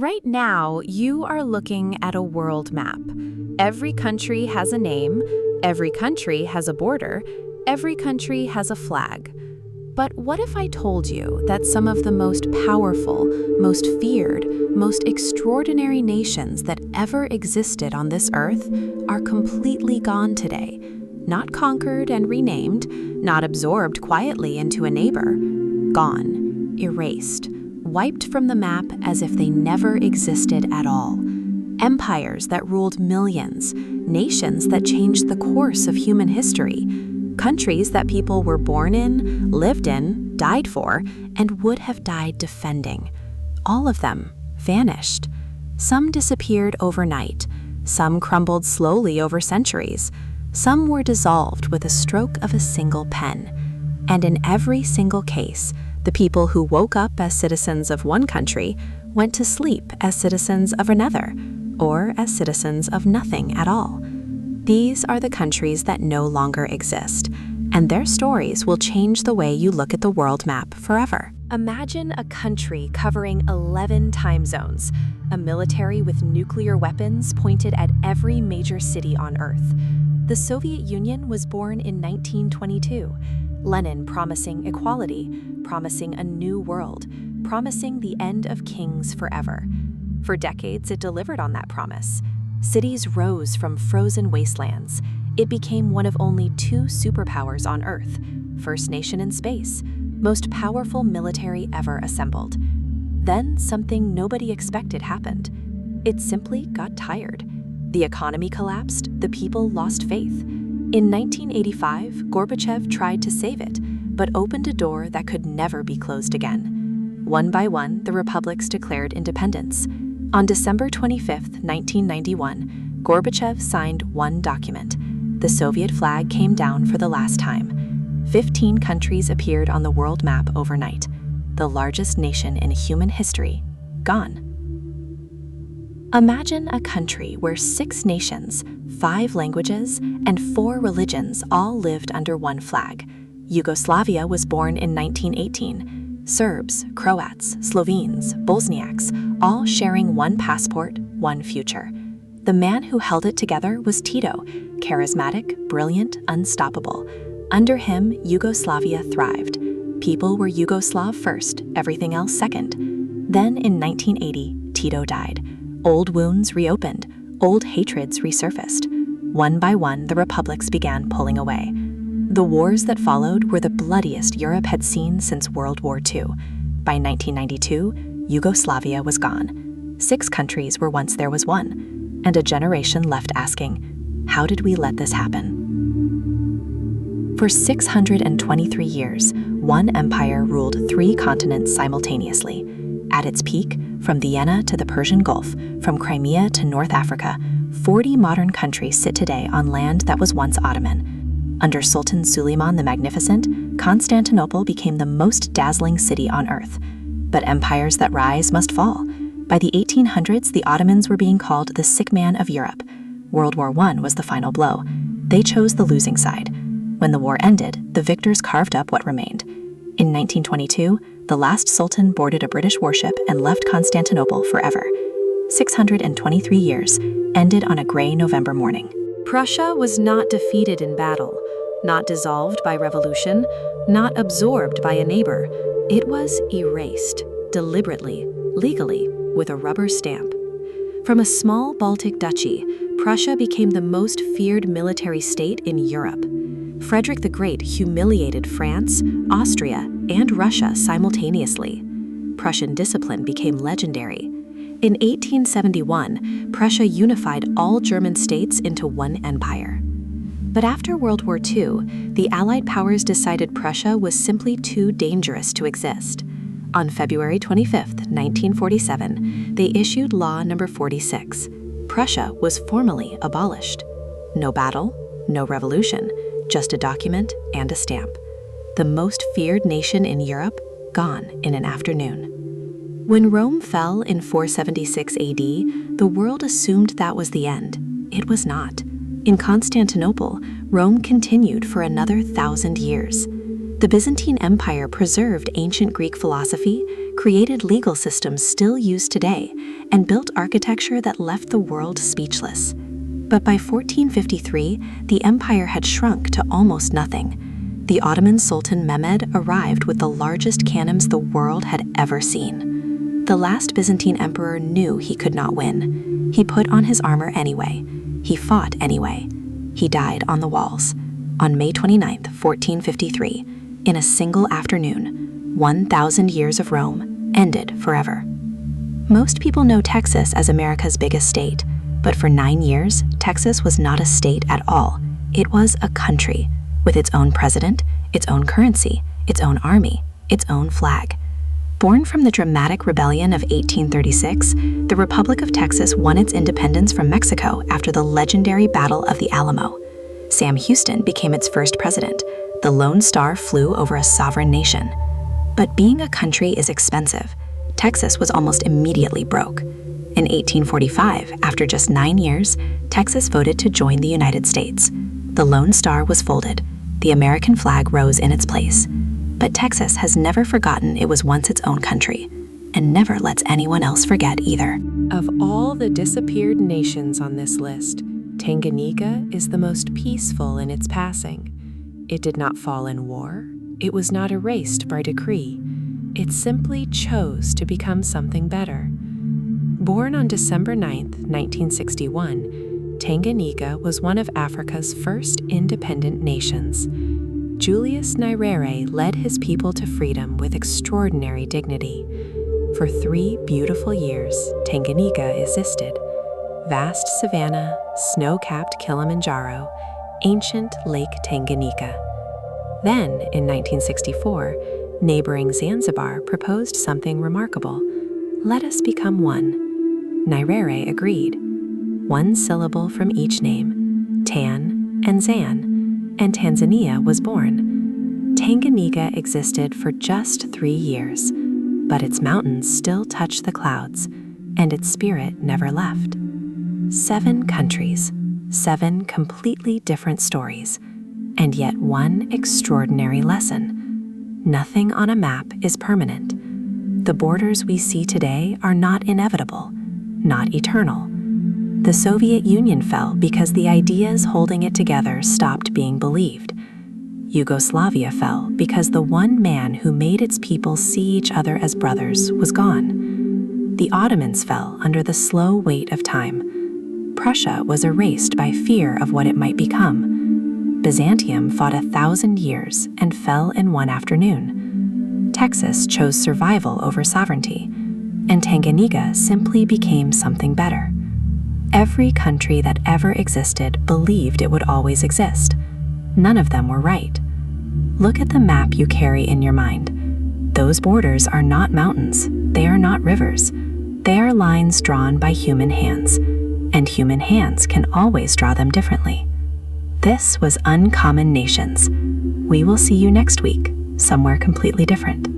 Right now, you are looking at a world map. Every country has a name, every country has a border, every country has a flag. But what if I told you that some of the most powerful, most feared, most extraordinary nations that ever existed on this earth are completely gone today? Not conquered and renamed, not absorbed quietly into a neighbor. Gone, erased, wiped from the map as if they never existed at all. Empires that ruled millions, nations that changed the course of human history, countries that people were born in, lived in, died for, and would have died defending. All of them vanished. Some disappeared overnight, some crumbled slowly over centuries, some were dissolved with a stroke of a single pen. And in every single case, the people who woke up as citizens of one country went to sleep as citizens of another, or as citizens of nothing at all. These are the countries that no longer exist, and their stories will change the way you look at the world map forever. Imagine a country covering 11 time zones, a military with nuclear weapons pointed at every major city on Earth. The Soviet Union was born in 1922. Lenin promising equality, promising a new world, promising the end of kings forever. For decades, it delivered on that promise. Cities rose from frozen wastelands. It became one of only two superpowers on Earth, first nation in space, most powerful military ever assembled. Then something nobody expected happened. It simply got tired. The economy collapsed, the people lost faith. In 1985, Gorbachev tried to save it, but opened a door that could never be closed again. One by one, the republics declared independence. On December 25, 1991, Gorbachev signed one document. The Soviet flag came down for the last time. 15 countries appeared on the world map overnight. The largest nation in human history, gone. Imagine a country where 6 nations, 5 languages, and 4 religions all lived under one flag. Yugoslavia was born in 1918. Serbs, Croats, Slovenes, Bosniaks, all sharing one passport, one future. The man who held it together was Tito, charismatic, brilliant, unstoppable. Under him, Yugoslavia thrived. People were Yugoslav first, everything else second. Then in 1980, Tito died. Old wounds reopened, old hatreds resurfaced. One by one, the republics began pulling away. The wars that followed were the bloodiest Europe had seen since World War II. By 1992, Yugoslavia was gone. 6 countries were once there was one, and a generation left asking, how did we let this happen? For 623 years, one empire ruled 3 continents simultaneously. At its peak, from Vienna to the Persian Gulf, from Crimea to North Africa, 40 modern countries sit today on land that was once Ottoman. Under Sultan Suleiman the Magnificent, Constantinople became the most dazzling city on earth. But empires that rise must fall. By the 1800s, the Ottomans were being called the sick man of Europe. World War I was the final blow. They chose the losing side. When the war ended, the victors carved up what remained. In 1922, the last sultan boarded a British warship and left Constantinople forever. 623 years ended on a gray November morning. Prussia was not defeated in battle, not dissolved by revolution, not absorbed by a neighbor. It was erased, deliberately, legally, with a rubber stamp. From a small Baltic duchy, Prussia became the most feared military state in Europe. Frederick the Great humiliated France, Austria, and Russia simultaneously. Prussian discipline became legendary. In 1871, Prussia unified all German states into one empire. But after World War II, the Allied powers decided Prussia was simply too dangerous to exist. On February 25, 1947, they issued Law No. 46. Prussia was formally abolished. No battle, no revolution, just a document and a stamp. The most feared nation in Europe, gone in an afternoon. When Rome fell in 476 AD, the world assumed that was the end. It was not. In Constantinople, Rome continued for another 1,000 years. The Byzantine Empire preserved ancient Greek philosophy, created legal systems still used today, and built architecture that left the world speechless. But by 1453, the empire had shrunk to almost nothing. The Ottoman Sultan Mehmed arrived with the largest cannons the world had ever seen. The last Byzantine emperor knew he could not win. He put on his armor anyway. He fought anyway. He died on the walls. On May 29, 1453, in a single afternoon, 1,000 years of Rome ended forever. Most people know Texas as America's biggest state, but for 9 years, Texas was not a state at all. It was a country, with its own president, its own currency, its own army, its own flag. Born from the dramatic rebellion of 1836, the Republic of Texas won its independence from Mexico after the legendary Battle of the Alamo. Sam Houston became its first president. The Lone Star flew over a sovereign nation. But being a country is expensive. Texas was almost immediately broke. In 1845, after just 9 years, Texas voted to join the United States. The Lone Star was folded. The American flag rose in its place. But Texas has never forgotten it was once its own country, and never lets anyone else forget either. Of all the disappeared nations on this list, Tanganyika is the most peaceful in its passing. It did not fall in war. It was not erased by decree. It simply chose to become something better. Born on December 9, 1961, Tanganyika was one of Africa's first independent nations. Julius Nyerere led his people to freedom with extraordinary dignity. For 3 beautiful years, Tanganyika existed. Vast savanna, snow-capped Kilimanjaro, ancient Lake Tanganyika. Then, in 1964, neighboring Zanzibar proposed something remarkable. Let us become one. Nyerere agreed. 1 syllable from each name, Tan and Zan, and Tanzania was born. Tanganyika existed for just 3 years, but its mountains still touched the clouds, and its spirit never left. 7 countries, 7 completely different stories, and yet one extraordinary lesson. Nothing on a map is permanent. The borders we see today are not inevitable, not eternal. The Soviet Union fell because the ideas holding it together stopped being believed. Yugoslavia fell because the one man who made its people see each other as brothers was gone. The Ottomans fell under the slow weight of time. Prussia was erased by fear of what it might become. Byzantium fought 1,000 years and fell in one afternoon. Texas chose survival over sovereignty, and Tanganyika simply became something better. Every country that ever existed believed it would always exist. None of them were right. Look at the map you carry in your mind. Those borders are not mountains. They are not rivers. They are lines drawn by human hands, and human hands can always draw them differently. This was Uncommon Nations. We will see you next week, somewhere completely different.